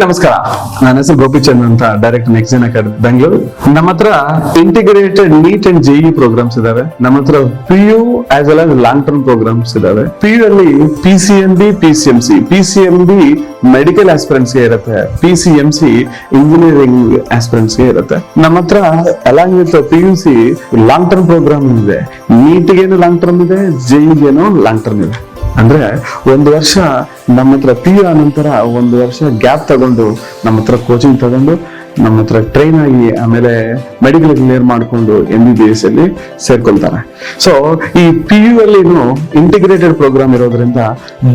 ನಮಸ್ಕಾರ. ನನ್ನ ಹೆಸರು ಗೋಪಿಚಂದ್ ಅಂತ, director Next Gen Academy Bengaluru. ನಮ್ಮ ಹತ್ರ integrated NEET and JEE programmes ಇದಾವೆ. ನಮ್ಮ ಹತ್ರ PU as well as long term programmes ಇದಾವೆ. PU ಅಲ್ಲಿ PCMB, PCMB ಮೆಡಿಕಲ್ ಆಸ್ಪಿರೆಂಟ್ಸ್ ಗೆ ಇರುತ್ತೆ, PCMC ಇಂಜಿನಿಯರಿಂಗ್ ಆಸ್ಪಿರೆಂಟ್ಸ್ ಗೆ ಇರುತ್ತೆ. ನಮ್ಮ ಹತ್ರ along with PUC long term programme ಇದೆ. ನೀಟ್ಗೇನು ಲಾಂಗ್ ಟರ್ಮ್ ಇದೆ, ಜೆಇಗೇನು ಲಾಂಗ್ ಟರ್ಮ್ ಇದೆ. ಅಂದ್ರೆ ಒಂದು ವರ್ಷ ನಮ್ಮ ಹತ್ರ PU ನಂತರ ಒಂದು ವರ್ಷ ಗ್ಯಾಪ್ ತಗೊಂಡು ನಮ್ಮ ಹತ್ರ ಕೋಚಿಂಗ್ ತಗೊಂಡು ನಮ್ಮ ಹತ್ರ ಟ್ರೈನ್ ಆಗಿ ಆಮೇಲೆ ಮೆಡಿಕಲ್ ಕ್ಲಿಯರ್ ಮಾಡ್ಕೊಂಡು MBBS ಅಲ್ಲಿ ಸೇರ್ಕೊಳ್ತಾರೆ. ಸೊ ಈ PU ಅಲ್ಲಿ ಇಂಟಿಗ್ರೇಟೆಡ್ ಪ್ರೋಗ್ರಾಮ್ ಇರೋದ್ರಿಂದ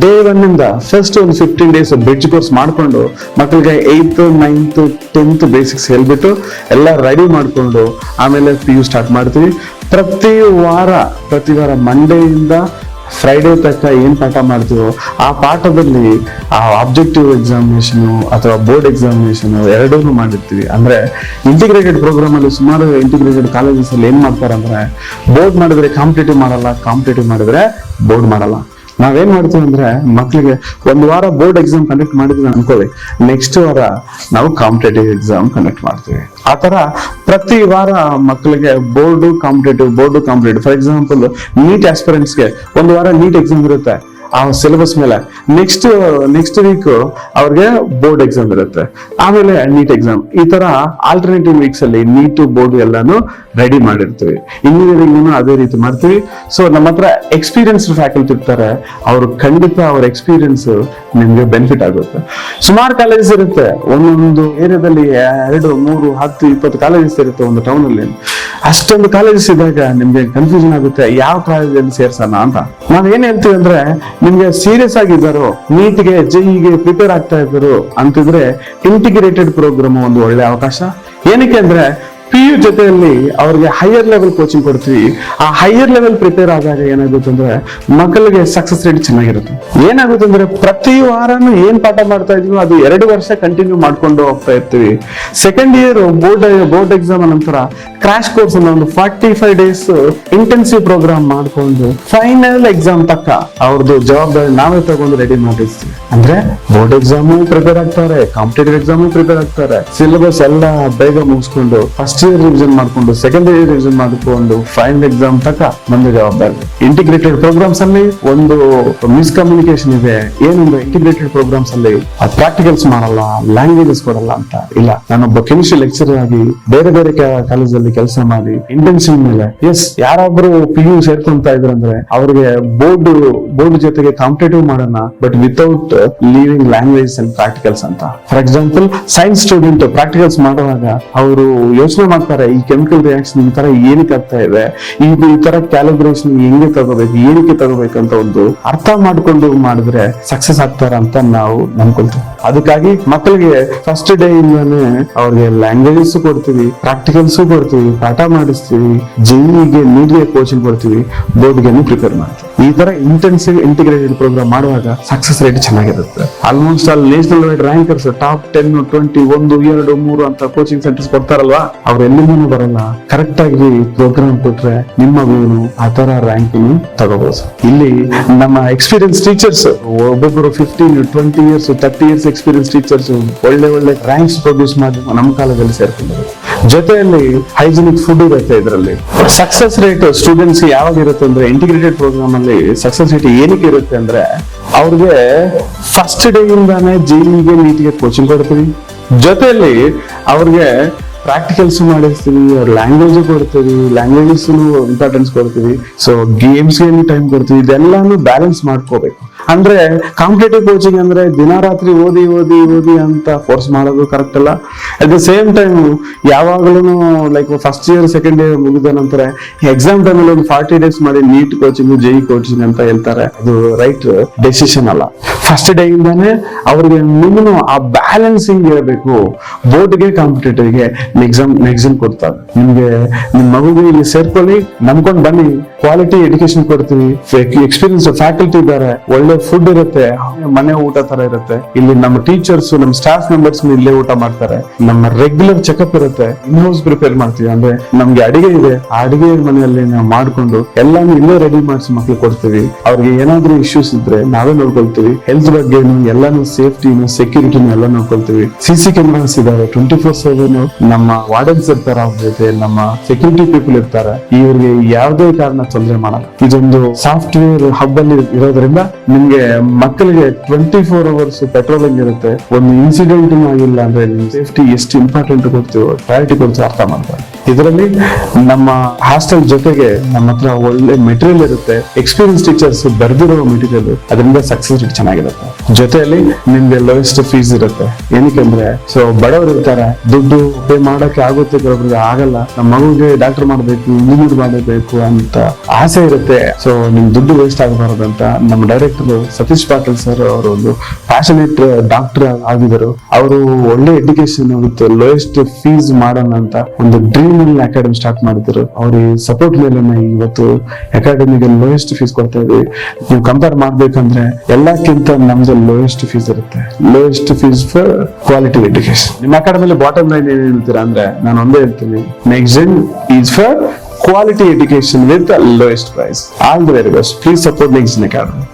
ಡೇ 1 ಇಂದ ಫಸ್ಟ್ ಒಂದು 15 days ಬ್ರಿಡ್ಜ್ ಕೋರ್ಸ್ ಮಾಡ್ಕೊಂಡು ಮಕ್ಕಳಿಗೆ 8th, 9th, 10th ಬೇಸಿಕ್ಸ್ ಹೇಳ್ಬಿಟ್ಟು ಎಲ್ಲ ರೆಡಿ ಮಾಡ್ಕೊಂಡು ಆಮೇಲೆ PU ಸ್ಟಾರ್ಟ್ ಮಾಡ್ತೀವಿ. ಪ್ರತಿ ವಾರ ಮಂಡೆಯಿಂದ ಫ್ರೈಡೇ ತನಕ ಏನ್ ಪಾಠ ಮಾಡ್ತೀವೋ ಆ ಪಾಠದಲ್ಲಿ ಆ ಆಬ್ಜೆಕ್ಟಿವ್ ಎಕ್ಸಾಮಿನೇಷನ್ ಅಥವಾ ಬೋರ್ಡ್ ಎಕ್ಸಾಮಿನೇಷನ್ ಎರಡೂ ಮಾಡಿರ್ತೀವಿ. ಅಂದ್ರೆ ಇಂಟಿಗ್ರೇಟೆಡ್ ಪ್ರೋಗ್ರಾಮ್ ಅಲ್ಲಿ ಸುಮಾರು ಇಂಟಿಗ್ರೇಟೆಡ್ ಕಾಲೇಜಸ್ ಅಲ್ಲಿ ಏನ್ ಮಾಡ್ತಾರೆ ಅಂದ್ರೆ, ಬೋರ್ಡ್ ಮಾಡಿದ್ರೆ ಕಾಂಪಿಟೇಟಿವ್ ಮಾಡಲ್ಲ, ಕಾಂಪಿಟೇಟಿವ್ ಮಾಡಿದ್ರೆ ಬೋರ್ಡ್ ಮಾಡಲ್ಲ. ನಾವೇನ್ ಮಾಡ್ತೀವಿ ಅಂದ್ರೆ, ಮಕ್ಕಳಿಗೆ ಒಂದು ವಾರ ಬೋರ್ಡ್ ಎಕ್ಸಾಮ್ ಕಂಡಕ್ಟ್ ಮಾಡಿದ್ವಿ ಅನ್ಕೊಳ್ಳಿ, ನೆಕ್ಸ್ಟ್ ವಾರ ನಾವು ಕಾಂಪಿಟೇಟಿವ್ ಎಕ್ಸಾಮ್ ಕಂಡಕ್ಟ್ ಮಾಡ್ತೀವಿ. ಆ ತರ ಪ್ರತಿ ವಾರ ಮಕ್ಕಳಿಗೆ board competitive. For example NEET ಆಸ್ಪಿರೆಂಟ್ಸ್ಗೆ ಒಂದು ವಾರ ನೀಟ್ ಎಕ್ಸಾಮ್ ಇರುತ್ತೆ ಆ ಸಿಲೆಬಸ್ ಮೇಲೆ. ನೆಕ್ಸ್ಟ್ ವೀಕ್ ಅವ್ರಿಗೆ ಬೋರ್ಡ್ ಎಕ್ಸಾಮ್ ಇರುತ್ತೆ, ಆಮೇಲೆ ನೀಟ್ ಎಕ್ಸಾಮ್. ಈ ತರ ಆಲ್ಟರ್ನೇಟಿವ್ ವೀಕ್ಸ್ ಅಲ್ಲಿ ನೀಟ್ ಬೋರ್ಡ್ ಎಲ್ಲಾನು ರೆಡಿ ಮಾಡಿರ್ತೀವಿ. ಇಂಜಿನಿಯರಿಂಗ್ ಅದೇ ರೀತಿ ಮಾಡ್ತೀವಿ. ಸೊ ನಮ್ಮ ಹತ್ರ ಎಕ್ಸ್ಪೀರಿಯನ್ಸ್ಡ್ ಫ್ಯಾಕಲ್ಟಿ ಇರ್ತಾರೆ, ಅವರು ಖಂಡಿತ ಅವ್ರ ಎಕ್ಸ್ಪೀರಿಯನ್ಸ್ ನಿಮ್ಗೆ ಬೆನಿಫಿಟ್ ಆಗುತ್ತೆ. ಸುಮಾರು ಕಾಲೇಜಸ್ ಇರುತ್ತೆ, ಒಂದೊಂದು ಏರಿಯಾದಲ್ಲಿ 2, 3, 10, 20 ಕಾಲೇಜಸ್ ಇರುತ್ತೆ ಒಂದು ಟೌನ್ ಅಲ್ಲಿ. ಅಷ್ಟೊಂದು ಕಾಲೇಜಸ್ ಇದ್ದಾಗ ನಿಮ್ಗೆ ಕನ್ಫ್ಯೂಷನ್ ಆಗುತ್ತೆ ಯಾವ ಕಾಲೇಜಲ್ಲಿ ಸೇರ್ಸೋಣ ಅಂತ. ನಾವ್ ಏನ್ ಹೇಳ್ತೀವಿ ಅಂದ್ರೆ, ನಿಮ್ಗೆ ಸೀರಿಯಸ್ ಆಗಿದ್ದಾರೋ, ನೀಟ್ಗೆ ಜೆಇಗೆ ಪ್ರಿಪೇರ್ ಆಗ್ತಾ ಇದ್ದಾರೋ ಅಂತಿದ್ರೆ ಇಂಟಿಗ್ರೇಟೆಡ್ ಪ್ರೋಗ್ರಾಮ್ ಒಂದು ಒಳ್ಳೆ ಅವಕಾಶ. ಏನಕ್ಕೆ ಅಂದ್ರೆ PU ಜೊತೆಯಲ್ಲಿ ಅವ್ರಿಗೆ ಹೈಯರ್ ಲೆವೆಲ್ ಕೋಚಿಂಗ್ ಕೊಡ್ತೀವಿ. ಆ ಹೈಯರ್ ಲೆವೆಲ್ ಪ್ರಿಪೇರ್ ಆದಾಗ ಏನಾಗುತ್ತೆ ಅಂದ್ರೆ ಮಕ್ಕಳಿಗೆ ಸಕ್ಸಸ್ ರೇಟ್ ಚೆನ್ನಾಗಿರುತ್ತೆ. ಏನಾಗುತ್ತೆ ಅಂದ್ರೆ ಪ್ರತಿ ವಾರನೂ ಏನ್ ಪಾಠ ಮಾಡ್ತಾ ಇದೀವಿ ಅದು 2 ವರ್ಷ ಕಂಟಿನ್ಯೂ ಮಾಡ್ಕೊಂಡು ಹೋಗ್ತಾ ಇರ್ತೀವಿ. ಸೆಕೆಂಡ್ ಇಯರ್ ಬೋರ್ಡ್ ಎಕ್ಸಾಮ್ ನಂತರ ಕ್ರಾಶ್ ಕೋರ್ಸ್ ಒಂದು 45 days ಇಂಟೆನ್ಸಿವ್ ಪ್ರೋಗ್ರಾಮ್ ಮಾಡ್ಕೊಂಡು ಫೈನಲ್ ಎಕ್ಸಾಮ್ ತಕ್ಕ ಅವ್ರದ್ದು ಜವಾಬ್ದಾರಿ ನಾವೇ ತಗೊಂಡು ರೆಡಿ ಮಾಡಿರ್ತೀವಿ. ಅಂದ್ರೆ ಬೋರ್ಡ್ ಎಕ್ಸಾಮು ಪ್ರಿಪೇರ್ ಆಗ್ತಾರೆ, ಕಾಂಪಿಟೇಟಿವ್ ಎಕ್ಸಾಮು ಪ್ರಿಪೇರ್ ಆಗ್ತಾರೆ. ಸಿಲೆಬಸ್ ಎಲ್ಲ ಬೇಗ ಮುಗಿಸ್ಕೊಂಡು ಫಸ್ಟ್ ಇಯರ್ ರಿವಿಷನ್ ಮಾಡ್ಕೊಂಡು ಸೆಕೆಂಡ್ ಇಯರ್ ರಿವಿಷನ್ ಮಾಡ್ಕೊಂಡು ಫೈನಲ್ ಎಕ್ಸಾಮ್ ತಕ್ಕ ನಮ್ದು ಜವಾಬ್ದಾರಿ. ಇಂಟಿಗ್ರೇಟೆಡ್ ಪ್ರೋಗ್ರಾಮ್ಸ್ ಅಲ್ಲಿ ಒಂದು ಮಿಸ್ಕಮ್ಯುನಿಕೇಶನ್ ಇದೆ. ಏನಂದ್ರೆ ಇಂಟಿಗ್ರೇಟೆಡ್ ಪ್ರೋಗ್ರಾಮ್ಸ್ ಅಲ್ಲಿ ಪ್ರಾಕ್ಟಿಕಲ್ಸ್ ಮಾಡಲ್ಲ, ಲ್ಯಾಂಗ್ವೇಜಸ್ ಕೊಡಲ್ಲ ಅಂತ ಇಲ್ಲ. ನಾನೊಬ್ಬ ಕೆಮಿಸ್ಟ್ರಿ ಲೆಕ್ಚರರ್ ಆಗಿ ಬೇರೆ ಕಾಲೇಜಲ್ಲಿ ಕೆಲಸ ಮಾಡಿ ಇಂಟೆನ್ಸಿವ್ ಮೇಲೆ ಯಾರೊಬ್ರು PU ಸೇರ್ಕೊಂತ ಇದ್ರಂದ್ರೆ ಅವ್ರಿಗೆ ಬೋರ್ಡ್ ಜೊತೆಗೆ ಕಾಂಪಿಟೇಟಿವ್ ಮಾಡೋಣ, but without leaving language and practicals ಅಂತ. For example science student practicals ಮಾಡುವಾಗ ಅವರು ಯೋಚನೆ ಮಾಡ್ತಾರೆ, ಈ ಕೆಮಿಕಲ್ ರಿಯಾಕ್ಷನ್ ಈ ತರ ಏನಕ್ಕೆ ಆಗ್ತಾ ಇದೆ, ಈ ತರ ಕ್ಯಾಲಿಬ್ರೇಷನ್ ಹೆಂಗೆ ತಗೋಬೇಕು, ಏನಕ್ಕೆ ತಗೋಬೇಕು ಅಂತ ಒಂದು ಅರ್ಥ ಮಾಡ್ಕೊಂಡು ಮಾಡಿದ್ರೆ ಸಕ್ಸಸ್ ಆಗ್ತಾರ ಅಂತ ನಾವು ನಂಬ್ಕೊಳ್ತೀವಿ. ಅದಕ್ಕಾಗಿ ಮಕ್ಕಳಿಗೆ ಫಸ್ಟ್ ಡೇ ಇಂದಾನೆ ಅವ್ರಿಗೆ ಲ್ಯಾಂಗ್ವೇಜಸ್ ಕೊಡ್ತೀವಿ, ಪ್ರಾಕ್ಟಿಕಲ್ಸ್ ಕೊಡ್ತೀವಿ, ಪಾಠ ಮಾಡಿಸ್ತೀವಿ, ಜೆಇಗೆ ನೀಟ್ಗೆ ಕೋಚಿಂಗ್ ಕೊಡ್ತೀವಿ, ಬೋರ್ಡ್ಗೆ ಪ್ರಿಪೇರ್ ಮಾಡ್ತೀವಿ. ಈ ತರ ಇಂಟೆನ್ಸಿವ್ ಇಂಟಿಗ್ರೇಟೆಡ್ ಪ್ರೋಗ್ರಾಮ್ ಮಾಡುವಾಗ ಸಕ್ಸಸ್ ರೇಟ್ ಚೆನ್ನಾಗಿರುತ್ತೆ. Almost all national wide rankers top 10, 20, 1, 2, 3 ಅಂತ ಕೋಚಿಂಗ್ ಸೆಂಟರ್ಸ್ ಕೊಡ್ತಾರಲ್ವಾ, ಅವ್ರು ಎಲ್ಲಿಂದನೂ ಬರಲ್ಲ. ಕರೆಕ್ಟ್ ಆಗಿ ಪ್ರೋಗ್ರಾಮ್ ಕೊಟ್ರೆ ನಿಮ್ಮ ಮಗುನು ಆ ತರ ರ್ಯಾಂಕಿಂಗ್ ತಗೋಬಹುದು. ಇಲ್ಲಿ ನಮ್ಮ ಎಕ್ಸ್ಪೀರಿಯನ್ಸ್ ಟೀಚರ್ಸ್ ಒಬ್ಬೊಬ್ಬರು 15, 20 years, 30 years ಎಕ್ಸ್ಪೀರಿಯನ್ಸ್ ಟೀಚರ್ಸ್ ಒಳ್ಳೆ ರ್ಯಾಂಕ್ಸ್ ಪ್ರೊಡ್ಯೂಸ್ ಮಾಡಿ ನಮ್ಮ ಕಾಲೇಜಲ್ಲಿ ಸೇರ್ಕೊಂಡ್ರು. ಜೊತೆಯಲ್ಲಿ ಹೈಜಿನಿಕ್ ಫುಡ್ ಇರುತ್ತೆ. ಇದರಲ್ಲಿ ಸಕ್ಸಸ್ ರೇಟ್ ಸ್ಟೂಡೆಂಟ್ಸ್ ಯಾವಾಗ ಇರುತ್ತೆ ಅಂದ್ರೆ, ಇಂಟಿಗ್ರೇಟೆಡ್ ಪ್ರೋಗ್ರಾಮ್ ಅಲ್ಲಿ ಸಕ್ಸಸ್ ರೇಟ್ ಏನಕ್ಕೆ ಇರುತ್ತೆ ಅಂದ್ರೆ, ಅವ್ರಿಗೆ ಫಸ್ಟ್ ಡೇ ಇಂದಾನೆ ಜೆಇಗೆ ನೀಟ್ಗೆ ಕೋಚಿಂಗ್ ಕೊಡ್ತೀವಿ, ಜೊತೆಯಲ್ಲಿ ಅವ್ರಿಗೆ ಪ್ರಾಕ್ಟಿಕಲ್ಸ್ ಮಾಡಿಸ್ತೀವಿ, ಅವ್ರ ಲ್ಯಾಂಗ್ವೇಜ್ ಕೊಡ್ತೀವಿ, ಲ್ಯಾಂಗ್ವೇಜಸ್ ಇಂಪಾರ್ಟೆನ್ಸ್ ಕೊಡ್ತೀವಿ, ಸೊ ಗೇಮ್ಸ್ಗೆ ಟೈಮ್ ಕೊಡ್ತೀವಿ. ಇದೆಲ್ಲಾನು ಬ್ಯಾಲೆನ್ಸ್ ಮಾಡ್ಕೋಬೇಕು. ಅಂದ್ರೆ ಕಾಂಪಿಟೇಟಿವ್ ಕೋಚಿಂಗ್ ಅಂದ್ರೆ ದಿನ ರಾತ್ರಿ ಓದಿ ಅಂತ ಫೋರ್ಸ್ ಮಾಡೋದು ಕರೆಕ್ಟ್ ಅಲ್ಲ. ಅಟ್ ದ ಸೇಮ್ ಟೈಮ್ ಯಾವಾಗ್ಲೂ like first year second year ಮುಗಿದ ನಂತರ ಎಕ್ಸಾಮ್ ಟೈಮಲ್ಲಿ ಒಂದು 40 days ಮಾಡಿ ನೀಟ್ ಕೋಚಿಂಗ್ ಜೆಇ ಕೋಚಿಂಗ್ ಅಂತ ಹೇಳ್ತಾರೆ. ಅದು ರೈಟ್ ಡೆಸಿಷನ್ ಅಲ್ಲ. ಫಸ್ಟ್ ಡೇ ಇಂದಾನೆ ಅವ್ರಿಗೆ ನಿಮ್ಮನ್ನು ಆ ಬ್ಯಾಲೆನ್ಸಿಂಗ್ ಇರಬೇಕು. ಬೋರ್ಡ್ಗೆ ಕಾಂಪಿಟೇಟಿವ್ಗೆ ಎಕ್ಸಾಮ್ ಕೊಡ್ತಾರೆ. ನಿಮ್ಗೆ ನಿಮ್ ಮಗುಗೆ ಇಲ್ಲಿ ಸೇರ್ಕೊಳ್ಳಿ, ನಂಬ್ಕೊಂಡು ಬನ್ನಿ, ಕ್ವಾಲಿಟಿ ಎಜುಕೇಶನ್ ಕೊಡ್ತೀವಿ, ಎಕ್ಸ್ಪೀರಿಯನ್ಸ್ ಫ್ಯಾಕಲ್ಟಿ ಇದ್ದಾರೆ, ಒಳ್ಳೆ ಒಳ್ಳೆ ಫುಡ್ ಇರುತ್ತೆ, ಮನೆ ಊಟ ತರ ಇರುತ್ತೆ. ಇಲ್ಲಿ ನಮ್ಮ ಟೀಚರ್ಸ್, ನಮ್ಮ ಸ್ಟಾಫ್ ಮೆಂಬರ್ಸ್ ಇಲ್ಲೇ ಊಟ ಮಾಡ್ತಾರೆ. ನಮ್ಮ ರೆಗ್ಯುಲರ್ ಚೆಕಪ್ ಇರುತ್ತೆ. ಇನ್ ಹೌಸ್ ಪ್ರಿಪೇರ್ ಮಾಡ್ತೀವಿ, ಅಂದ್ರೆ ನಮ್ಗೆ ಅಡಿಗೆ ಇದೆ, ಆ ಅಡಿಗೆ ಮನೆಯಲ್ಲಿ ನಾವು ಮಾಡ್ಕೊಂಡು ಎಲ್ಲಾನು ಇಲ್ಲೇ ರೆಡಿ ಮಾಡಿಸಿ ಮಕ್ಳು ಕೊಡ್ತೀವಿ. ಅವ್ರಿಗೆ ಏನಾದ್ರೂ ಇಶ್ಯೂಸ್ ಇದ್ರೆ ನಾವೇ ನೋಡ್ಕೊಳ್ತೀವಿ. ಹೆಲ್ತ್ ಬಗ್ಗೆ ಎಲ್ಲಾನು ಸೇಫ್ಟಿನು ಸೆಕ್ಯೂರಿಟಿನು ಎಲ್ಲ ನೋಡ್ಕೊಳ್ತೀವಿ. ಸಿಸಿ ಕ್ಯಾಮೆರಾಸ್ ಇದಾವೆ 24/7. ನಮ್ಮ ವಾರ್ಡನ್ಸ್ ಇರ್ತಾರೆ, ಅವ್ರ ಜೊತೆ ನಮ್ಮ ಸೆಕ್ಯೂರಿಟಿ ಪೀಪಲ್ ಇರ್ತಾರೆ. ಇವ್ರಿಗೆ ಯಾವುದೇ ಕಾರಣ ತೊಂದರೆ ಮಾಡಲ್ಲ. ಇದೊಂದು ಸಾಫ್ಟ್ವೇರ್ ಹಬ್ ಅಲ್ಲಿ ಇರೋದ್ರಿಂದ ನಿಮ್ಗೆ ಮಕ್ಕಳಿಗೆ 24 hours ಪೆಟ್ರೋಲಿಂಗ್ ಇರುತ್ತೆ. ಒಂದು ಇನ್ಸಿಡೆಂಟ್ ಆಗಿಲ್ಲ ಅಂದ್ರೆ ನಿಮ್ ಸೇಫ್ಟಿ ಎಷ್ಟು ಇಂಪಾರ್ಟೆಂಟ್ ಕೊಡ್ತೀವೋ, ಪ್ರಯಾರಿಟಿ ಕೊಡ್ತೀವಿ, ಅರ್ಥ ಮಾಡ್ತಾರೆ. ಇದರಲ್ಲಿ ನಮ್ಮ ಹಾಸ್ಟೆಲ್ ಜೊತೆಗೆ ನಮ್ಮ ಹತ್ರ ಒಳ್ಳೆ ಮೆಟೀರಿಯಲ್ ಇರುತ್ತೆ. ಎಕ್ಸ್ಪೀರಿಯನ್ಸ್ ಟೀಚರ್ಸ್ ಬರ್ದಿರೋ ಮೆಟೀರಿಯಲ್, ಅದರಿಂದ ಸಕ್ಸಸ್ ರೇಟ್ ಚೆನ್ನಾಗಿರುತ್ತೆ. ಜೊತೆಯಲ್ಲಿ ನಿಮ್ಗೆ ಲೋಯೆಸ್ಟ್ ಫೀಸ್ ಇರುತ್ತೆ. ಏನಕ್ಕೆ ಸೊ ಬಡವರು ಇರ್ತಾರೆ, ದುಡ್ಡು ಪೇ ಮಾಡಕ್ಕೆ ಆಗುತ್ತೆ, ಕೆಲವೊಬ್ರಿಗೆ ಆಗಲ್ಲ. ನಮ್ಮ ಮಗುಗೆ ಡಾಕ್ಟರ್ ಮಾಡ್ಬೇಕು, ಇಂಜಿನಿಯರ್ ಮಾಡಬೇಕು ಅಂತ ಆಸೆ ಇರುತ್ತೆ. ಸೊ ನಿಮ್ ದುಡ್ಡು ವೇಸ್ಟ್ ಆಗಬಾರದು ಅಂತ ನಮ್ಮ ಡೈರೆಕ್ಟರ್ ಸತೀಶ್ ಪಾಟೀಲ್ ಸರ್ ಅವರು ಒಂದು ಪ್ಯಾಷನೇಟ್ ಡಾಕ್ಟರ್ ಆಗಿದ್ದರು. ಅವರು ಒಳ್ಳೆ ಎಜುಕೇಶನ್ ವಿತ್ ಲೋಯೆಸ್ಟ್ ಫೀಸ್ ಮಾಡೋಣ ಅಂತ ಒಂದು ಡ್ರೀಮ್ ಅಕಾಡೆಮಿ ಸ್ಟಾರ್ಟ್ ಮಾಡಿದ್ರು. ಅವ್ರ ಸಪೋರ್ಟ್ ಮೇಲೆ ಇವತ್ತು ಅಕಾಡೆಮಿಗೆ ಲೋಯೆಸ್ಟ್ ಫೀಸ್ ಕೊಡ್ತಾ ಇದ್ವಿ. ನೀವು ಕಂಪೇರ್ ಮಾಡ್ಬೇಕಂದ್ರೆ ಎಲ್ಲಕ್ಕಿಂತ ನಮ್ದು ಲೋಯೆಸ್ಟ್ ಫೀಸ್ ಇರುತ್ತೆ. Lowest fees for quality education. ನಿಮ್ಮ ಅಕಾಡೆಮಿಲಿ ಬಾಟಮ್ ಲೈನ್ ಏನ್ ಹೇಳ್ತೀರಾ ಅಂದ್ರೆ ನಾನು ಒಂದೇ ಹೇಳ್ತೀನಿ, next Zen is for quality education with the lowest price. All the very best. Please support Next Gen Academy.